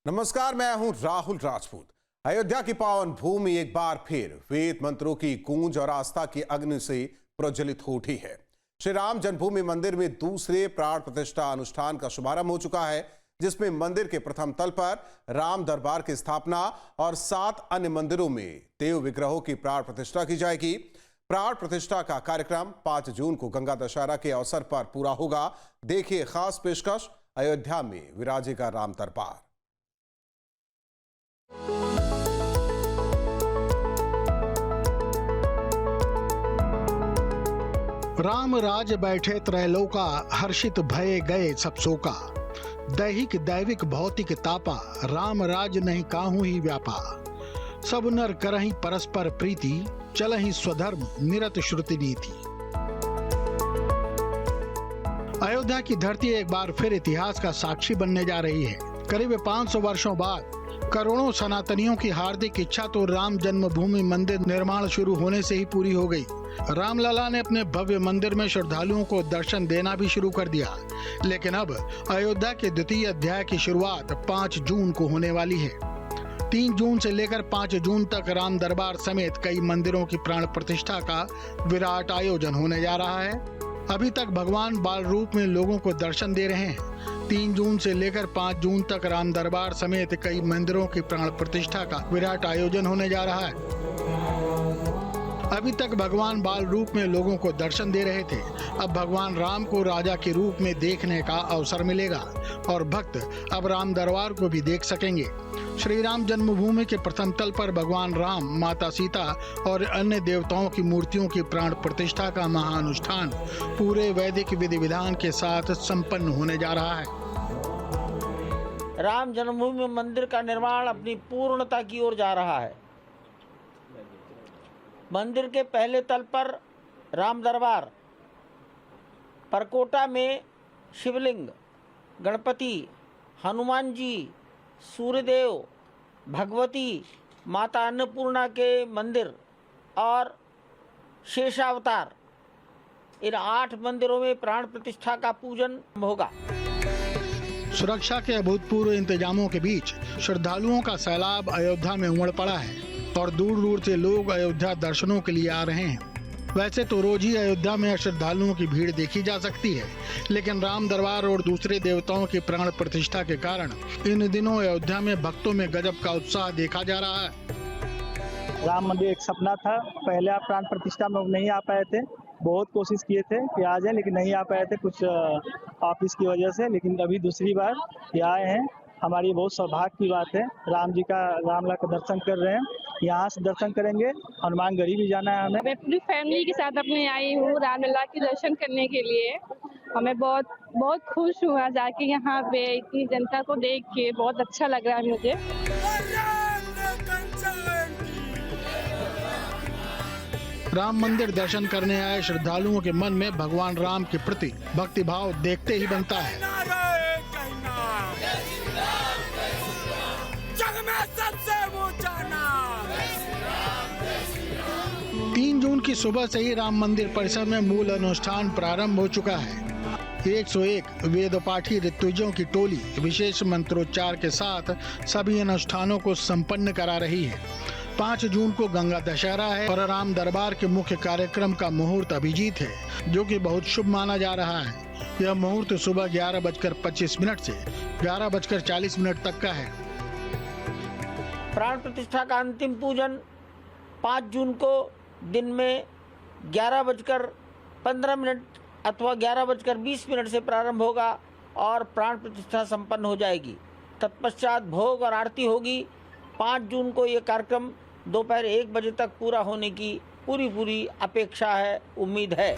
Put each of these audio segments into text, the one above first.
नमस्कार, मैं हूं राहुल राजपूत। अयोध्या की पावन भूमि एक बार फिर वेद मंत्रों की गूंज और आस्था की अग्नि से प्रज्वलित हो उठी है। श्री राम जन्मभूमि मंदिर में दूसरे प्राण प्रतिष्ठा अनुष्ठान का शुभारंभ हो चुका है, जिसमें मंदिर के प्रथम तल पर राम दरबार की स्थापना और 7 अन्य मंदिरों में देव विग्रहों की प्राण प्रतिष्ठा की जाएगी। प्राण प्रतिष्ठा का कार्यक्रम 5 जून को गंगा दशहरा के अवसर पर पूरा होगा। देखिए खास पेशकश, अयोध्या में विराजेगा राम दरबार। राम राज बैठे त्रैलोका, हर्षित भये गए सब शोका। दैहिक दैविक भौतिक तापा, राम राज नहीं काहू ही व्यापा। सब नर करहि परस्पर प्रीति, चलहि स्वधर्म निरत श्रुति नीति। अयोध्या की धरती एक बार फिर इतिहास का साक्षी बनने जा रही है। करीब 500 वर्षों बाद करोड़ों सनातनियों की हार्दिक इच्छा तो राम जन्मभूमि मंदिर निर्माण शुरू होने से ही पूरी हो गई। रामलला ने अपने भव्य मंदिर में श्रद्धालुओं को दर्शन देना भी शुरू कर दिया। लेकिन अब अयोध्या के द्वितीय अध्याय की शुरुआत 5 जून को होने वाली है। 3 जून से लेकर 5 जून तक राम दरबार समेत कई मंदिरों की प्राण प्रतिष्ठा का विराट आयोजन होने जा रहा है। अभी तक भगवान बाल रूप में लोगों को दर्शन दे रहे हैं। 3 जून से लेकर 5 जून तक राम दरबार समेत कई मंदिरों की प्राण प्रतिष्ठा का विराट आयोजन होने जा रहा है। अभी तक भगवान बाल रूप में लोगों को दर्शन दे रहे थे। अब भगवान राम को राजा के रूप में देखने का अवसर मिलेगा और भक्त अब राम दरबार को भी देख सकेंगे। श्री राम जन्मभूमि के प्रथम तल पर भगवान राम, माता सीता और अन्य देवताओं की मूर्तियों की प्राण प्रतिष्ठा का महाअनुष्ठान पूरे वैदिक विधि विधान के साथ संपन्न होने जा रहा है। राम जन्मभूमि मंदिर का निर्माण अपनी पूर्णता की ओर जा रहा है। मंदिर के पहले तल पर राम दरबार, परकोटा में शिवलिंग, गणपति, हनुमान जी, सूर्यदेव, भगवती, माता अन्नपूर्णा के मंदिर और शेषावतार, इन 8 मंदिरों में प्राण प्रतिष्ठा का पूजन होगा। सुरक्षा के अभूतपूर्व इंतजामों के बीच श्रद्धालुओं का सैलाब अयोध्या में उमड़ पड़ा है और दूर दूर से लोग अयोध्या दर्शनों के लिए आ रहे हैं। वैसे तो रोज ही अयोध्या में श्रद्धालुओं की भीड़ देखी जा सकती है, लेकिन राम दरबार और दूसरे देवताओं की प्राण प्रतिष्ठा के कारण इन दिनों अयोध्या में भक्तों में गजब का उत्साह देखा जा रहा है। राम मंदिर एक सपना था। पहले आप प्राण प्रतिष्ठा में नहीं आ पाए थे, बहुत कोशिश किए थे कि आ जाए, लेकिन नहीं आ पाए थे कुछ ऑफिस की वजह से। लेकिन अभी दूसरी बार ये आए हैं, हमारी बहुत सौभाग्य की बात है। रामलला का दर्शन कर रहे हैं। यहाँ से दर्शन करेंगे, हनुमानगढ़ी भी जाना है हमें। मैं पूरी फैमिली के साथ अपने आई हूँ रामलला के दर्शन करने के लिए। हमें बहुत खुश हुआ जाके यहाँ पे, इतनी जनता को देख के बहुत अच्छा लग रहा है मुझे। राम मंदिर दर्शन करने आए श्रद्धालुओं के मन में भगवान राम के प्रति भक्ति भाव देखते ही बनता है। 3 जून की सुबह से ही राम मंदिर परिसर में मूल अनुष्ठान प्रारंभ हो चुका है। 101 वेद पाठी ऋत्विजों की टोली विशेष मंत्रोच्चार के साथ सभी अनुष्ठानों को संपन्न करा रही है। 5 जून को गंगा दशहरा है और राम दरबार के मुख्य कार्यक्रम का मुहूर्त अभिजीत है, जो कि बहुत शुभ माना जा रहा है। यह मुहूर्त सुबह 11:25 से 11:40 तक का है। प्राण प्रतिष्ठा का अंतिम पूजन 5 जून को दिन में 11:15 अथवा 11:20 से प्रारंभ होगा और प्राण प्रतिष्ठा संपन्न हो जाएगी। तत्पश्चात भोग और आरती होगी। 5 जून को ये कार्यक्रम दोपहर 1 बजे तक पूरा होने की पूरी अपेक्षा है, उम्मीद है।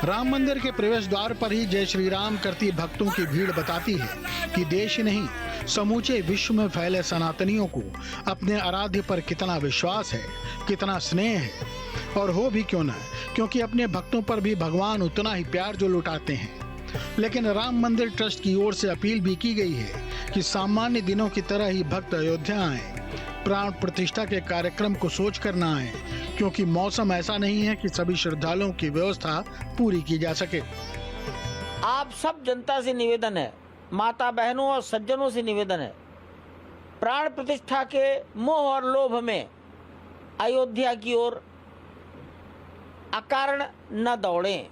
राम मंदिर के प्रवेश द्वार पर ही जय श्री राम करती भक्तों की भीड़ बताती है कि देश ही नहीं, समूचे विश्व में फैले सनातनियों को अपने आराध्य पर कितना विश्वास है, कितना स्नेह है। और हो भी क्यों न, क्योंकि अपने भक्तों पर भी भगवान उतना ही प्यार जो लुटाते हैं। लेकिन राम मंदिर ट्रस्ट की ओर से अपील भी की गई है कि सामान्य दिनों की तरह ही भक्त अयोध्या आए, प्राण प्रतिष्ठा के कार्यक्रम को सोच कर न आए, क्योंकि मौसम ऐसा नहीं है कि सभी श्रद्धालुओं की व्यवस्था पूरी की जा सके। आप सब जनता से निवेदन है माता बहनों और सज्जनों से निवेदन है, प्राण प्रतिष्ठा के मोह और लोभ में अयोध्या की ओर अकारण न दौड़ें।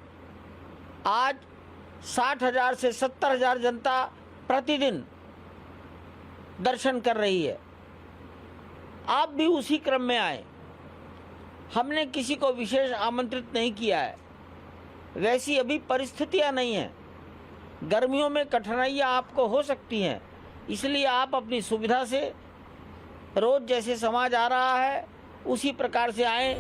आज 60,000 से 70,000 जनता प्रतिदिन दर्शन कर रही है। आप भी उसी क्रम में आए। हमने किसी को विशेष आमंत्रित नहीं किया है, वैसी अभी परिस्थितियां नहीं हैं। गर्मियों में कठिनाइयां आपको हो सकती हैं, इसलिए आप अपनी सुविधा से रोज जैसे समाज आ रहा है उसी प्रकार से आए।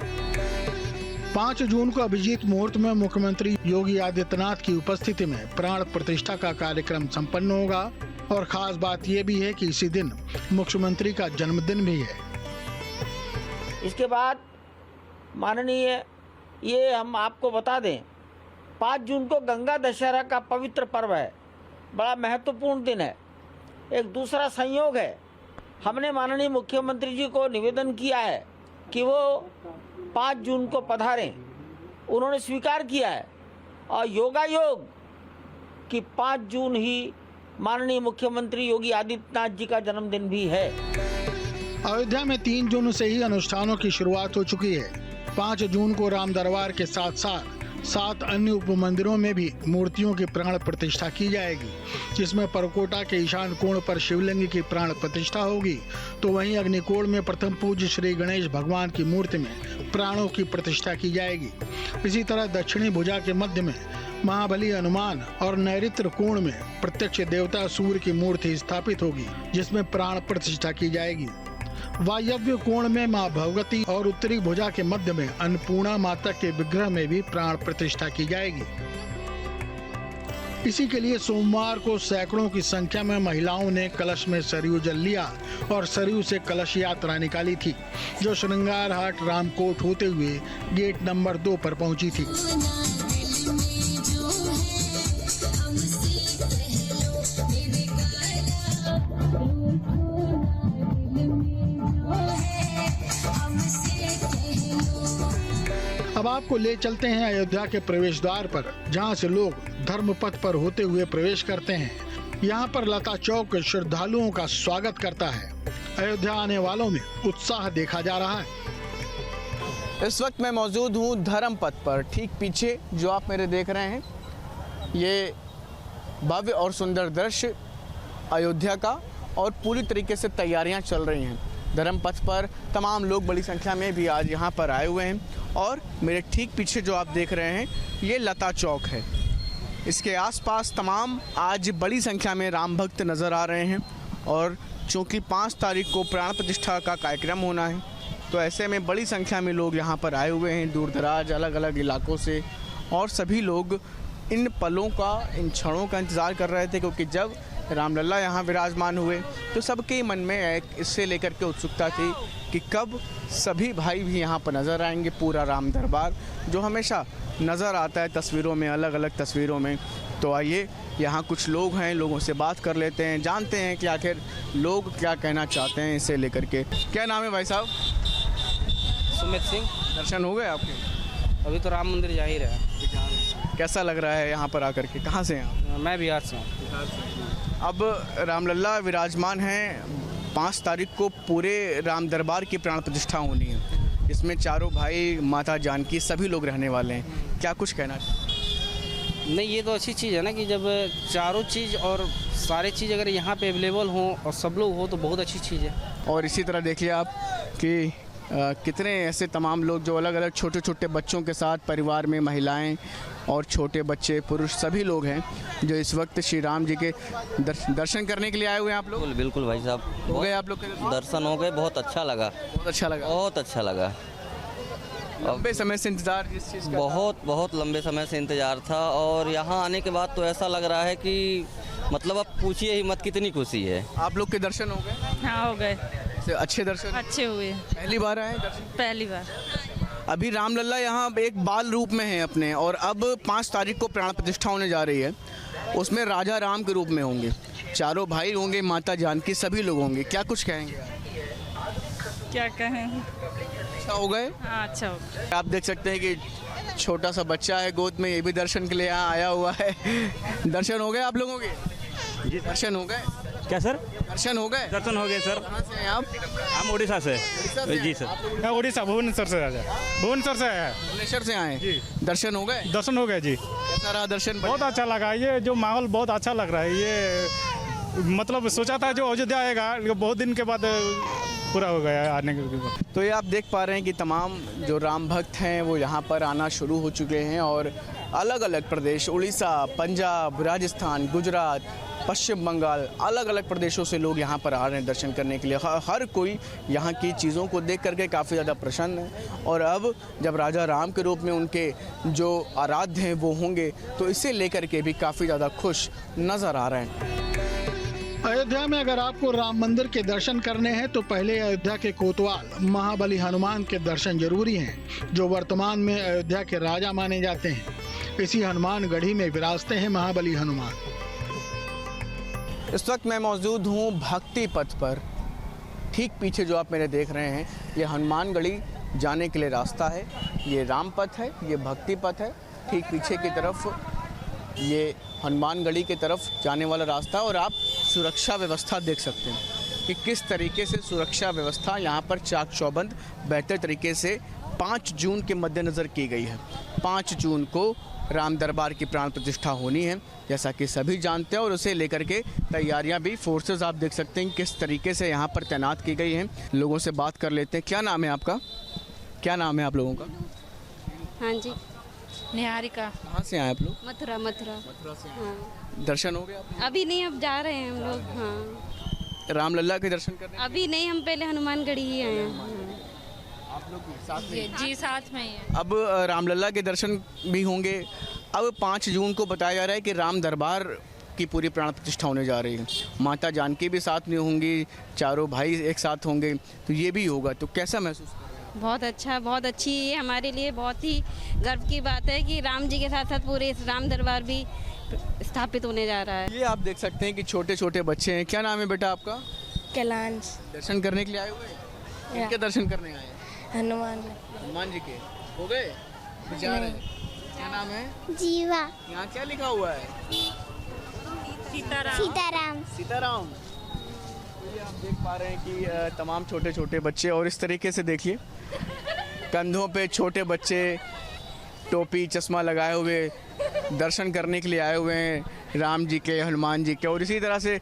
5 जून को अभिजीत मुहूर्त में मुख्यमंत्री योगी आदित्यनाथ की उपस्थिति में प्राण प्रतिष्ठा का कार्यक्रम संपन्न होगा और खास बात यह भी है कि इसी दिन मुख्यमंत्री का जन्मदिन भी है। इसके बाद माननीय ये हम आपको बता दें, 5 जून को गंगा दशहरा का पवित्र पर्व है, बड़ा महत्वपूर्ण दिन है। एक दूसरा संयोग है, हमने माननीय मुख्यमंत्री जी को निवेदन किया है कि वो 5 जून को पधारें। उन्होंने स्वीकार किया है और योगायोग कि 5 जून ही माननीय मुख्यमंत्री योगी आदित्यनाथ जी का जन्मदिन भी है। अयोध्या में 3 जून से ही अनुष्ठानों की शुरुआत हो चुकी है। 5 जून को राम दरबार के साथ साथ 7 अन्य उप मंदिरों में भी मूर्तियों की प्राण प्रतिष्ठा की जाएगी, जिसमें परकोटा के ईशान कोण पर शिवलिंग की प्राण प्रतिष्ठा होगी, तो वहीं अग्निकोण में प्रथम पूज्य श्री गणेश भगवान की मूर्ति में प्राणों की प्रतिष्ठा की जाएगी। इसी तरह दक्षिणी भुजा के मध्य में महाबली हनुमान और नैऋत्य कोण में प्रत्यक्ष देवता सूर्य की मूर्ति स्थापित होगी, जिसमें प्राण प्रतिष्ठा की जाएगी। वायव्य कोण में मां भगवती और उत्तरी भुजा के मध्य में अन्नपूर्णा माता के विग्रह में भी प्राण प्रतिष्ठा की जाएगी। इसी के लिए सोमवार को सैकड़ों की संख्या में महिलाओं ने कलश में सरयू जल लिया और सरयू से कलश यात्रा निकाली थी, जो श्रृंगार हाट रामकोट होते हुए गेट नंबर 2 पर पहुंची थी। अब आपको ले चलते हैं अयोध्या के प्रवेश द्वार पर, जहां से लोग धर्म पथ पर होते हुए प्रवेश करते हैं। यहां पर लता चौक श्रद्धालुओं का स्वागत करता है। अयोध्या आने वालों में उत्साह देखा जा रहा है। इस वक्त मैं मौजूद हूं धर्म पथ पर। ठीक पीछे जो आप मेरे देख रहे हैं, ये भव्य और सुंदर दृश्य अयोध्या का, और पूरी तरीके से तैयारियां चल रही हैं। धर्म पथ पर तमाम लोग बड़ी संख्या में भी आज यहाँ पर आए हुए हैं, और मेरे ठीक पीछे जो आप देख रहे हैं, ये लता चौक है। इसके आसपास तमाम आज बड़ी संख्या में राम भक्त नज़र आ रहे हैं, और चूँकि 5 तारीख को प्राण प्रतिष्ठा का कार्यक्रम होना है, तो ऐसे में बड़ी संख्या में लोग यहाँ पर आए हुए हैं, दूर दराज अलग अलग इलाकों से। और सभी लोग इन पलों का, इन क्षणों का इंतज़ार कर रहे थे, क्योंकि जब रामलला यहाँ विराजमान हुए तो सबके मन में एक इससे लेकर के उत्सुकता थी कि कब सभी भाई भी यहाँ पर नज़र आएंगे। पूरा राम दरबार जो हमेशा नज़र आता है तस्वीरों में, अलग अलग तस्वीरों में। तो आइए, यहाँ कुछ लोग हैं, लोगों से बात कर लेते हैं, जानते हैं कि आखिर लोग क्या कहना चाहते हैं इसे लेकर के। क्या नाम है भाई साहब? सुमित सिंह। दर्शन हो गए आपके? अभी तो राम मंदिर जा ही रहा है। कैसा लग रहा है यहाँ पर आकर के? कहाँ से हैं आप? मैं बिहार से हूँ। अब रामलला विराजमान हैं, 5 तारीख को पूरे राम दरबार की प्राण प्रतिष्ठा होनी है। इसमें चारों भाई, माता जानकी, सभी लोग रहने वाले हैं। क्या कुछ कहना चाहिए? नहीं, ये तो अच्छी चीज़ है ना कि जब चारों चीज़ और सारे चीज़ अगर यहाँ पे अवेलेबल हों और सब लोग हो तो बहुत अच्छी चीज़ है। और इसी तरह देखिए आप कि कितने ऐसे तमाम लोग जो अलग अलग छोटे छोटे बच्चों के साथ, परिवार में महिलाएं और छोटे बच्चे, पुरुष, सभी लोग हैं जो इस वक्त श्री राम जी के दर्शन करने के लिए आए हुए हैं। आप लोग? बिल्कुल भाई साहब, हो गए आप लोग के दर्शन हो गए। बहुत अच्छा लगा। बहुत अच्छा लगा। बहुत अच्छा लगा। लंबे समय से इंतज़ार जिस चीज़ का बहुत लंबे समय से इंतज़ार था, और यहाँ आने के बाद तो ऐसा लग रहा है कि मतलब अब पूछिए ही मत, कितनी खुशी है। आप लोग के दर्शन हो गए? हाँ, हो गए। अच्छे दर्शन? अच्छे हुए। पहली बार आए दर्शन? पहली बार। अभी रामलला यहाँ एक बाल रूप में है अपने, और अब 5 तारीख को प्राण प्रतिष्ठा होने जा रही है, उसमें राजा राम के रूप में होंगे। चारों भाई होंगे, माता जानकी, सभी लोग होंगे। क्या कुछ कहेंगे? क्या कहें? अच्छा हो गए? हाँ, अच्छा हो गया। आप देख सकते हैं कि छोटा सा बच्चा है गोद में, ये भी दर्शन के लिए यहाँ आया हुआ है। दर्शन हो गए आप लोगों के? जी दर्शन हो गए? क्या सर? दर्शन हो गए? दर्शन हो गए सर। कहाँ से हैं आप? हम उड़ीसा से। जी सर। मैं उड़ीसा भुवनेश्वर से आया, भुवनेश्वर से आया है। भुवनेश्वर से आए जी। दर्शन हो गए? दर्शन हो गए जी। कैसा रहा दर्शन? बहुत अच्छा लगा, ये जो माहौल बहुत अच्छा लग रहा है। ये मतलब सोचा था जो अयोध्या आएगा, ये बहुत दिन के बाद पूरा हो गया आने के बाद। तो ये आप देख पा रहे हैं कि तमाम जो राम भक्त हैं वो यहाँ पर आना शुरू हो चुके हैं और अलग अलग प्रदेश, उड़ीसा, पंजाब, राजस्थान, गुजरात, पश्चिम बंगाल, अलग अलग प्रदेशों से लोग यहाँ पर आ रहे हैं दर्शन करने के लिए। हर कोई यहाँ की चीज़ों को देख करके काफ़ी ज़्यादा प्रसन्न है और अब जब राजा राम के रूप में उनके जो आराध्य हैं वो होंगे तो इसे लेकर के भी काफ़ी ज़्यादा खुश नज़र आ रहे हैं। अयोध्या में अगर आपको राम मंदिर के दर्शन करने हैं तो पहले अयोध्या के कोतवाल महाबली हनुमान के दर्शन जरूरी हैं, जो वर्तमान में अयोध्या के राजा माने जाते हैं। इसी हनुमान गढ़ी में विराजते हैं महाबली हनुमान। इस वक्त मैं मौजूद हूँ भक्ति पथ पर। ठीक पीछे जो आप मेरे देख रहे हैं ये हनुमान गढ़ी जाने के लिए रास्ता है, ये राम पथ है, ये भक्ति पथ है। ठीक पीछे की तरफ ये हनुमान गढ़ी की तरफ जाने वाला रास्ता और आप सुरक्षा व्यवस्था देख सकते हैं कि किस तरीके से सुरक्षा व्यवस्था यहाँ पर चाक चौबंद बेहतर तरीके से 5 जून के मद्देनज़र की गई है। 5 जून को राम दरबार की प्राण प्रतिष्ठा होनी है जैसा कि सभी जानते हैं और उसे लेकर के तैयारियां भी फोर्सेस आप देख सकते हैं किस तरीके से यहाँ पर तैनात की गई हैं। लोगों से बात कर लेते हैं। क्या नाम है आपका? क्या नाम है आप लोगों का? हाँ जी, निहारिका। कहाँ से आए आप लोग? मथुरा। मथुरा से। हाँ। दर्शन हो गए आप? अभी नहीं, अब जा रहे हैं हम लोग। हाँ, रामलला के दर्शन करने? अभी नहीं, हम पहले हनुमानगढ़ी ही आए हैं। आप लोग साथ में? जी साथ में ही है। अब रामलला के दर्शन भी होंगे। अब 5 जून को बताया जा रहा है कि राम दरबार की पूरी प्राण प्रतिष्ठा होने जा रही है। माता जानकी भी साथ में होंगी, चारों भाई एक साथ होंगे, तो ये भी होगा। तो कैसा महसूस कर रहे हैं? बहुत अच्छा, बहुत अच्छी, ये हमारे लिए बहुत ही गर्व की बात है कि राम जी के साथ साथ पूरे राम दरबार भी स्थापित होने जा रहा है। ये आप देख सकते हैं कि छोटे छोटे बच्चे हैं। क्या नाम है बेटा आपका? कैलाश। दर्शन करने के लिए आए हुए हैं? किनके दर्शन करने आए हैं? हनुमान जी के। हो गए? जा रहे हैं। क्या नाम है? जीवा। यहाँ क्या लिखा हुआ है? सीताराम। सीताराम। तो ये आप देख पा रहे हैं कि तमाम छोटे छोटे बच्चे और इस तरीके से देखिए कंधों पे छोटे बच्चे टोपी चश्मा लगाए हुए दर्शन करने के लिए आए हुए हैं राम जी के, हनुमान जी के। और इसी तरह से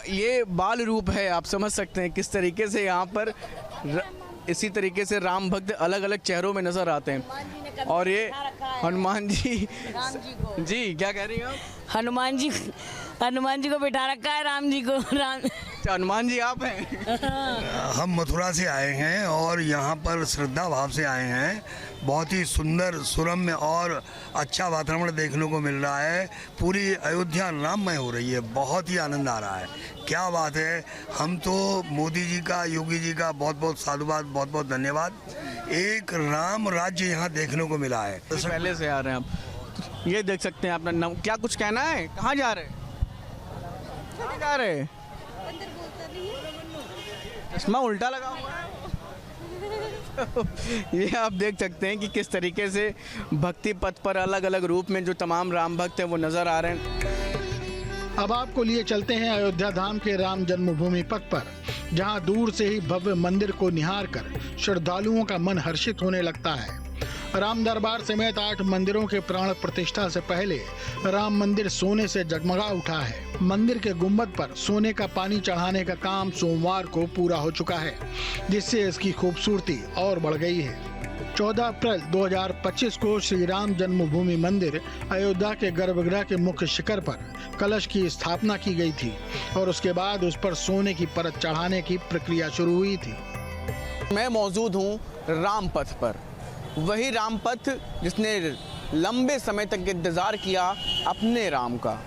ये बाल रूप है, आप समझ सकते हैं किस तरीके से यहाँ पर इसी तरीके से राम भक्त अलग अलग चेहरों में नजर आते हैं। और ये हनुमान जी जी क्या कह रही हैं आप? हनुमान जी को बिठा रखा है राम जी को। हनुमान जी आप हैं? हम मथुरा से आए हैं और यहाँ पर श्रद्धा भाव से आए हैं। बहुत ही सुंदर, सुरम्य और अच्छा वातावरण देखने को मिल रहा है। पूरी अयोध्या राममय हो रही है, बहुत ही आनंद आ रहा है। क्या बात है। हम तो मोदी जी का, योगी जी का बहुत बहुत साधुवाद, बहुत बहुत धन्यवाद। एक राम राज्य यहाँ देखने को मिला है। पहले से आ रहे हैं आप, ये देख सकते हैं अपना नाम। क्या कुछ कहना है? कहाँ जा रहे हैं? कहाँ जा रहे हैं? चश्मा उल्टा लगा हुआ है। ये आप देख सकते हैं कि किस तरीके से भक्ति पथ पर अलग अलग रूप में जो तमाम राम भक्त हैं वो नजर आ रहे हैं। अब आपको लिए चलते हैं अयोध्या धाम के राम जन्मभूमि पथ पर, जहां दूर से ही भव्य मंदिर को निहार कर श्रद्धालुओं का मन हर्षित होने लगता है। राम दरबार समेत 8 मंदिरों के प्राण प्रतिष्ठा से पहले राम मंदिर सोने से जगमगा उठा है। मंदिर के गुंबद पर सोने का पानी चढ़ाने का काम सोमवार को पूरा हो चुका है, जिससे इसकी खूबसूरती और बढ़ गई है। 14 अप्रैल 2025 को श्री राम जन्मभूमि मंदिर अयोध्या के गर्भगृह के मुख्य शिखर पर कलश की स्थापना की गई थी और उसके बाद उस पर सोने की परत चढ़ाने की प्रक्रिया शुरू हुई थी। मैं मौजूद हूँ राम पथ पर, वही राम पथ जिसने लंबे समय तक इंतज़ार किया अपने राम का।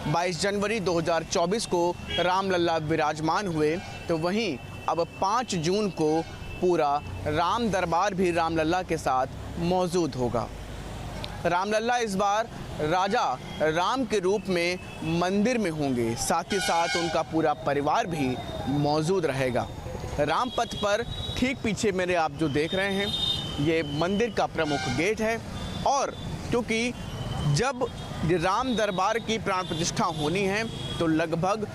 22 जनवरी 2024 को रामलला विराजमान हुए, तो वहीं अब 5 जून को पूरा राम दरबार भी रामलला के साथ मौजूद होगा। रामलला इस बार राजा राम के रूप में मंदिर में होंगे, साथ ही साथ उनका पूरा परिवार भी मौजूद रहेगा। राम पथ पर ठीक पीछे मेरे आप जो देख रहे हैं ये मंदिर का प्रमुख गेट है। और क्योंकि जब राम दरबार की प्राण प्रतिष्ठा होनी है तो लगभग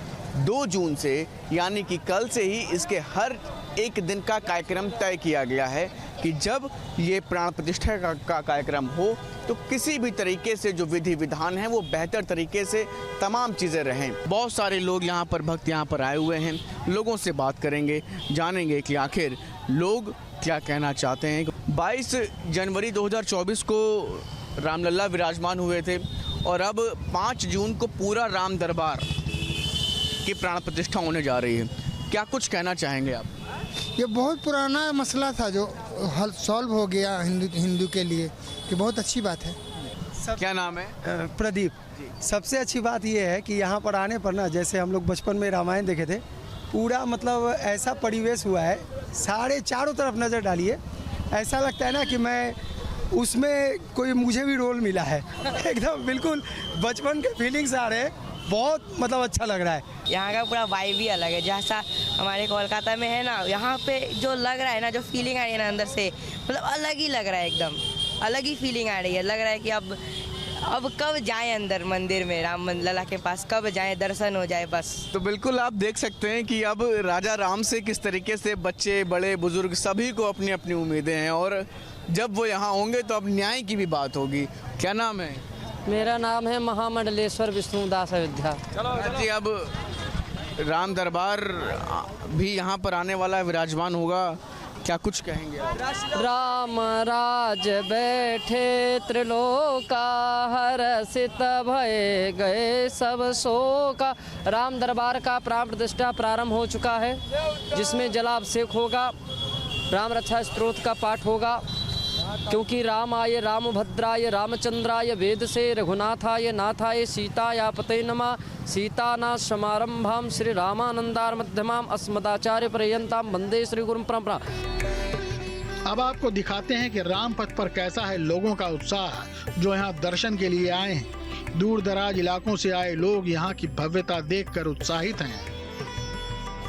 2 जून से यानी कि कल से ही इसके हर एक दिन का कार्यक्रम तय किया गया है कि जब ये प्राण प्रतिष्ठा का कार्यक्रम हो तो किसी भी तरीके से जो विधि विधान है वो बेहतर तरीके से तमाम चीज़ें रहें। बहुत सारे लोग यहाँ पर भक्त यहाँ पर आए हुए हैं, लोगों से बात करेंगे, जानेंगे कि आखिर लोग क्या कहना चाहते हैं। 22 जनवरी 2024 को रामलला विराजमान हुए थे और अब 5 जून को पूरा राम दरबार की प्राण प्रतिष्ठा होने जा रही है। क्या कुछ कहना चाहेंगे आप? ये बहुत पुराना मसला था जो हल सॉल्व हो गया हिंदू के लिए, कि बहुत अच्छी बात है। क्या नाम है? प्रदीप। सबसे अच्छी बात ये है कि यहाँ पर आने पर ना, जैसे हम लोग बचपन में रामायण देखे थे, पूरा मतलब ऐसा परिवेश हुआ है, सारे चारों तरफ नज़र डालिए, ऐसा लगता है ना कि मैं उसमें कोई मुझे भी रोल मिला है। एकदम बिल्कुल बचपन के फीलिंग्स आ रहे हैं, बहुत मतलब अच्छा लग रहा है। यहाँ का पूरा वाइब ही अलग है, जैसा हमारे कोलकाता में है ना, यहाँ पे जो लग रहा है ना, जो फीलिंग आ रही है ना अंदर से, मतलब अलग ही लग रहा है, एकदम अलग ही फीलिंग आ रही है। लग रहा है कि अब कब जाएं अंदर मंदिर में, राम लला के पास कब जाएं, दर्शन हो जाए बस। तो बिल्कुल आप देख सकते हैं कि अब राजा राम से किस तरीके से बच्चे बड़े बुजुर्ग सभी को अपनी अपनी उम्मीदें हैं और जब वो यहाँ होंगे तो अब न्याय की भी बात होगी। क्या नाम है? मेरा नाम है महामंडलेश्वर विष्णुदास अयोध्या। जी, अब राम दरबार भी यहाँ पर आने वाला है, विराजमान होगा, क्या कुछ कहेंगे? राम राज बैठे त्रिलोका, हर्षित भय गए सब शोका। राम दरबार का प्राण प्रतिष्ठा प्रारंभ हो चुका है, जिसमें जलाभिषेक होगा, राम रक्षा स्तोत्र का पाठ होगा, क्योंकि रामाय रामभद्राय रामचंद्राय वेद से रघुनाथाय नाथाय सीतायापते नमः। सीतानाथ समारंभाम श्री रामानंदार मध्यमाम अस्मदाचार्य पर्यंताम वंदे श्री गुरु परंपरा। अब आपको दिखाते हैं कि राम पथ पर कैसा है लोगों का उत्साह जो यहाँ दर्शन के लिए आए हैं। दूर दराज इलाकों से आए लोग यहाँ की भव्यता देखकर उत्साहित हैं।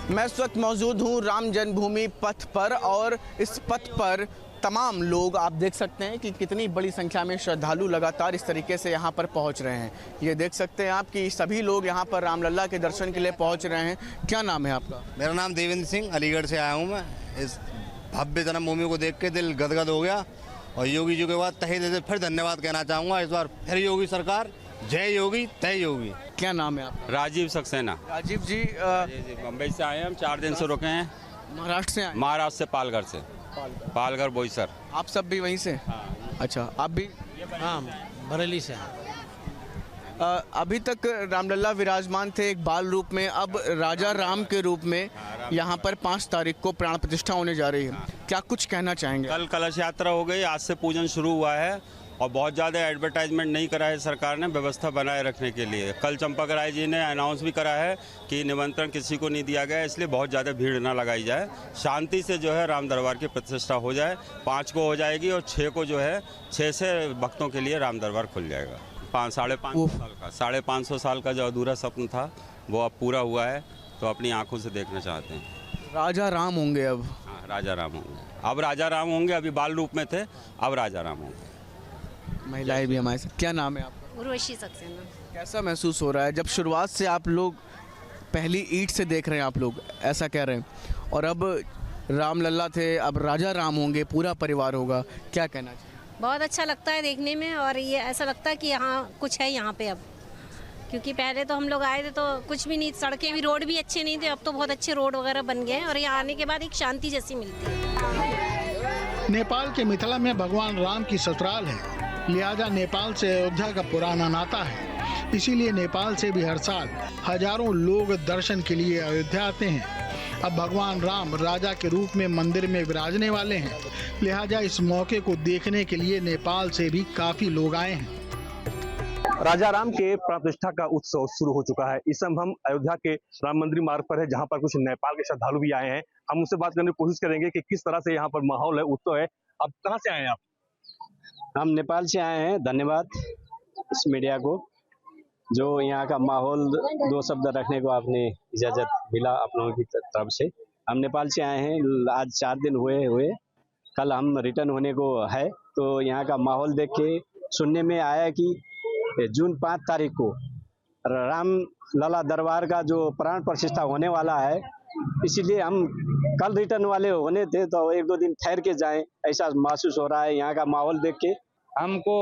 मैं इस वक्त मौजूद हूँ राम जन्मभूमि पथ पर और इस पथ पर तमाम लोग आप देख सकते हैं कि कितनी बड़ी संख्या में श्रद्धालु लगातार इस तरीके से यहाँ पर पहुँच रहे हैं। ये देख सकते हैं आप कि सभी लोग यहाँ पर रामलला के दर्शन के लिए पहुँच रहे हैं। क्या नाम है आपका? मेरा नाम देवेंद्र सिंह, अलीगढ़ से आया हूँ मैं। इस भव्य जन्मभूमि को देख के दिल गदगद हो गया और योगी जी के बाद तहे दिल से फिर धन्यवाद कहना चाहूँगा। इस बार फिर योगी सरकार, जय योगी तय योगी। क्या नाम है आपका? राजीव सक्सेना। राजीव जी, मुंबई से आए हैं, हम 4 दिन से रुके हैं। महाराष्ट्र से आए? महाराष्ट्र से, पालघर से। पालघर बोईसर। आप सब भी वहीं से? हाँ। अच्छा, आप भी? हाँ, बरेली से। अभी तक रामलला विराजमान थे एक बाल रूप में, अब राजा राम के रूप में यहाँ पर 5 तारीख को प्राण प्रतिष्ठा होने जा रही है। क्या कुछ कहना चाहेंगे? कल कलश यात्रा हो गई, आज से पूजन शुरू हुआ है और बहुत ज़्यादा एडवर्टाइजमेंट नहीं करा है सरकार ने, व्यवस्था बनाए रखने के लिए। कल चंपक राय जी ने अनाउंस भी करा है कि निमंत्रण किसी को नहीं दिया गया, इसलिए बहुत ज़्यादा भीड़ ना लगाई जाए, शांति से जो है राम दरबार की प्रतिष्ठा हो जाए। 5 को हो जाएगी और 6 को जो है 6 से भक्तों के लिए राम दरबार खुल जाएगा। 550 साल का जो अधूरा स्वप्न था वो अब पूरा हुआ है, तो अपनी आंखों से देखना चाहते हैं। राजा राम होंगे अब? हाँ, राजा राम होंगे अब। राजा राम होंगे, अभी बाल रूप में थे, अब राजा राम होंगे। महिलाएं भी हमारे साथ। क्या नाम है आपका? उर्वशी सक्सेना। कैसा महसूस हो रहा है जब शुरुआत से आप लोग पहली ईंट से देख रहे हैं, आप लोग ऐसा कह रहे हैं, और अब रामलला थे, अब राजा राम होंगे, पूरा परिवार होगा, क्या कहना चाहिए? बहुत अच्छा लगता है देखने में, और ये ऐसा लगता है कि यहाँ कुछ है यहाँ पे अब, क्योंकि पहले तो हम लोग आए थे तो कुछ भी नहीं, सड़कें भी, रोड भी अच्छे नहीं थे, अब तो बहुत अच्छे रोड वगैरह बन गए हैं और यहाँ आने के बाद एक शांति जैसी मिलती है। नेपाल के मिथिला में भगवान राम की ससुराल है, लिहाजा नेपाल से अयोध्या का पुराना नाता है, इसीलिए नेपाल से भी हर साल हजारों लोग दर्शन के लिए अयोध्या आते हैं। अब भगवान राम राजा के रूप में मंदिर में विराजने वाले हैं, लिहाजा इस मौके को देखने के लिए नेपाल से भी काफी लोग आए हैं। राजा राम के प्राण प्रतिष्ठा का उत्सव शुरू हो चुका है। इस समय हम अयोध्या के राम मंदिर मार्ग पर है, जहां पर कुछ नेपाल के श्रद्धालु भी आए हैं। हम उनसे बात करने की कोशिश करेंगे कि किस तरह से यहाँ पर माहौल है, उत्सव है। अब कहाँ से आए हैं आप? हम नेपाल से आए हैं। धन्यवाद इस मीडिया को, जो यहाँ का माहौल 2 शब्द रखने को आपने इजाजत मिला आप लोगों की तरफ से। हम नेपाल से आए हैं, आज 4 दिन हुए, कल हम रिटर्न होने को है। तो यहाँ का माहौल देख के सुनने में आया कि जून 5 तारीख को राम लला दरबार का जो प्राण प्रतिष्ठा होने वाला है, इसीलिए हम कल रिटर्न वाले होने थे, तो 1-2 दिन ठहर के जाएं, ऐसा महसूस हो रहा है यहाँ का माहौल देख के। हमको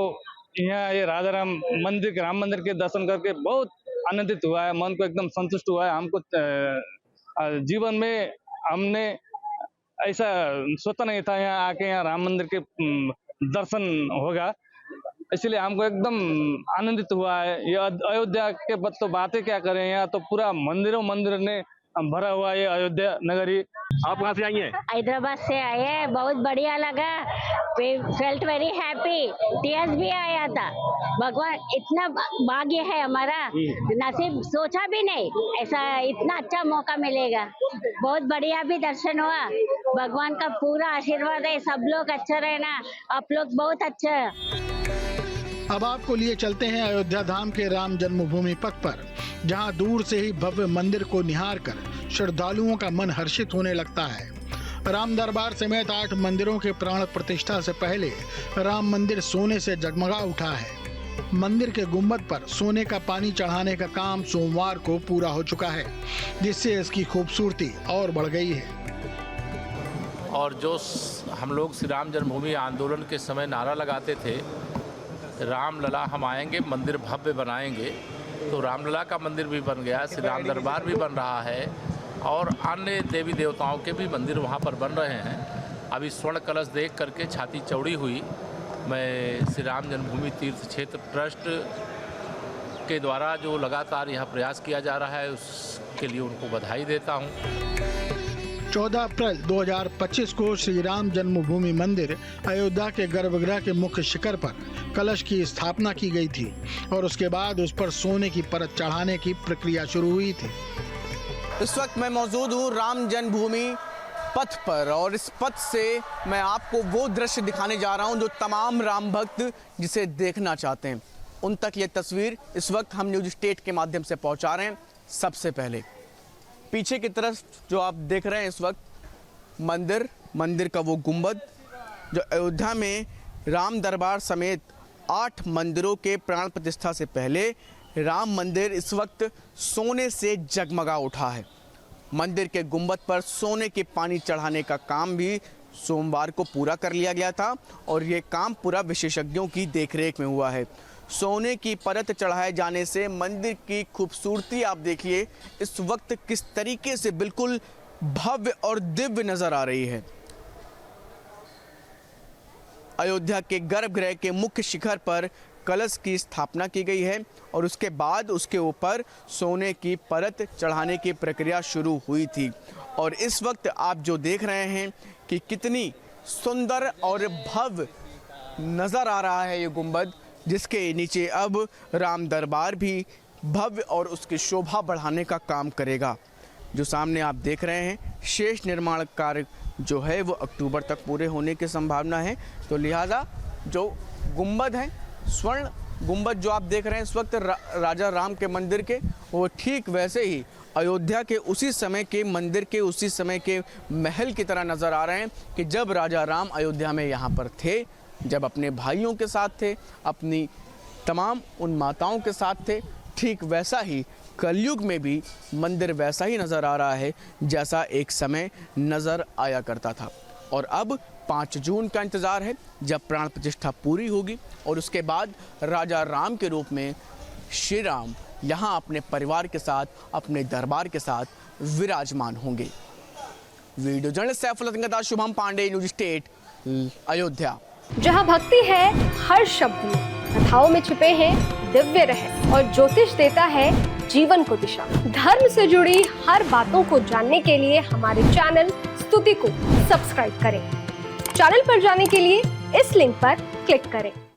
यहाँ ये राजा राम मंदिर, राम मंदिर के दर्शन करके बहुत आनंदित हुआ है, मन को एकदम संतुष्ट हुआ है। हमको जीवन में हमने ऐसा सोचा नहीं था यहाँ आके यहाँ राम मंदिर के दर्शन होगा, इसलिए हमको एकदम आनंदित हुआ है। ये अयोध्या के तो बातें क्या करें, यहाँ तो पूरा मंदिर ने भरा हुआ है अयोध्या नगरी। आप कहाँ से आई हैं? हैदराबाद से आए हैं, बहुत बढ़िया लगा, फेल्ट वेरी हैप्पी, टीयर्स भी आया था। भगवान इतना भाग्य है हमारा, नसीब सोचा भी नहीं ऐसा इतना अच्छा मौका मिलेगा। बहुत बढ़िया भी दर्शन हुआ, भगवान का पूरा आशीर्वाद है, सब लोग अच्छा रहना, आप लोग बहुत अच्छा है। अब आपको लिए चलते हैं अयोध्या धाम के राम जन्मभूमि पथ पर, जहां दूर से ही भव्य मंदिर को निहार कर श्रद्धालुओं का मन हर्षित होने लगता है। राम दरबार समेत 8 मंदिरों के प्राण प्रतिष्ठा से पहले राम मंदिर सोने से जगमगा उठा है। मंदिर के गुंबद पर सोने का पानी चढ़ाने का काम सोमवार को पूरा हो चुका है, जिससे इसकी खूबसूरती और बढ़ गई है। और जो हम लोग श्री राम जन्मभूमि आंदोलन के समय नारा लगाते थे, राम लला हम आएंगे, मंदिर भव्य बनाएंगे, तो रामलला का मंदिर भी बन गया, श्री राम दरबार भी बन रहा है और अन्य देवी देवताओं के भी मंदिर वहाँ पर बन रहे हैं। अभी स्वर्ण कलश देख करके छाती चौड़ी हुई। मैं श्री राम जन्मभूमि तीर्थ क्षेत्र ट्रस्ट के द्वारा जो लगातार यहाँ प्रयास किया जा रहा है, उसके लिए उनको बधाई देता हूँ। 14 अप्रैल 2025 को श्री राम जन्मभूमि मंदिर अयोध्या के गर्भगृह के मुख्य शिखर पर कलश की स्थापना की गई थी और उसके बाद उस पर सोने की परत चढ़ाने की प्रक्रिया शुरू हुई थी। इस वक्त मैं मौजूद हूँ राम जन्मभूमि पथ पर और इस पथ से मैं आपको वो दृश्य दिखाने जा रहा हूँ जो तमाम राम भक्त जिसे देखना चाहते हैं, उन तक ये तस्वीर इस वक्त हम न्यूज स्टेट के माध्यम से पहुँचा रहे हैं। सबसे पहले पीछे की तरफ जो आप देख रहे हैं इस वक्त मंदिर का वो गुंबद जो अयोध्या में राम दरबार समेत 8 मंदिरों के प्राण प्रतिष्ठा से पहले राम मंदिर इस वक्त सोने से जगमगा उठा है। मंदिर के गुंबद पर सोने के पानी चढ़ाने का काम भी सोमवार को पूरा कर लिया गया था और ये काम पूरा विशेषज्ञों की देखरेख में हुआ है। सोने की परत चढ़ाए जाने से मंदिर की खूबसूरती आप देखिए इस वक्त किस तरीके से बिल्कुल भव्य और दिव्य नजर आ रही है। अयोध्या के गर्भगृह के मुख्य शिखर पर कलश की स्थापना की गई है और उसके बाद उसके ऊपर सोने की परत चढ़ाने की प्रक्रिया शुरू हुई थी और इस वक्त आप जो देख रहे हैं कि कितनी सुंदर और भव्य नजर आ रहा है ये गुंबद, जिसके नीचे अब राम दरबार भी भव्य और उसकी शोभा बढ़ाने का काम करेगा। जो सामने आप देख रहे हैं शेष निर्माण कार्य जो है वो अक्टूबर तक पूरे होने की संभावना है, तो लिहाजा जो गुंबद है स्वर्ण गुंबद जो आप देख रहे हैं इस वक्त राजा राम के मंदिर के, वो ठीक वैसे ही अयोध्या के उसी समय के मंदिर के उसी समय के महल की तरह नज़र आ रहे हैं कि जब राजा राम अयोध्या में यहाँ पर थे, जब अपने भाइयों के साथ थे, अपनी तमाम उन माताओं के साथ थे। ठीक वैसा ही कलयुग में भी मंदिर वैसा ही नज़र आ रहा है जैसा एक समय नज़र आया करता था। और अब 5 जून का इंतज़ार है जब प्राण प्रतिष्ठा पूरी होगी और उसके बाद राजा राम के रूप में श्री राम यहाँ अपने परिवार के साथ, अपने दरबार के साथ विराजमान होंगे। Video journalist Saifullah Shubham Pandey, news state, Ayodhya. जहाँ भक्ति है हर शब्द में, कथाओं में छुपे हैं दिव्य रहस्य और ज्योतिष देता है जीवन को दिशा। धर्म से जुड़ी हर बातों को जानने के लिए हमारे चैनल स्तुति को सब्सक्राइब करें। चैनल पर जाने के लिए इस लिंक पर क्लिक करें।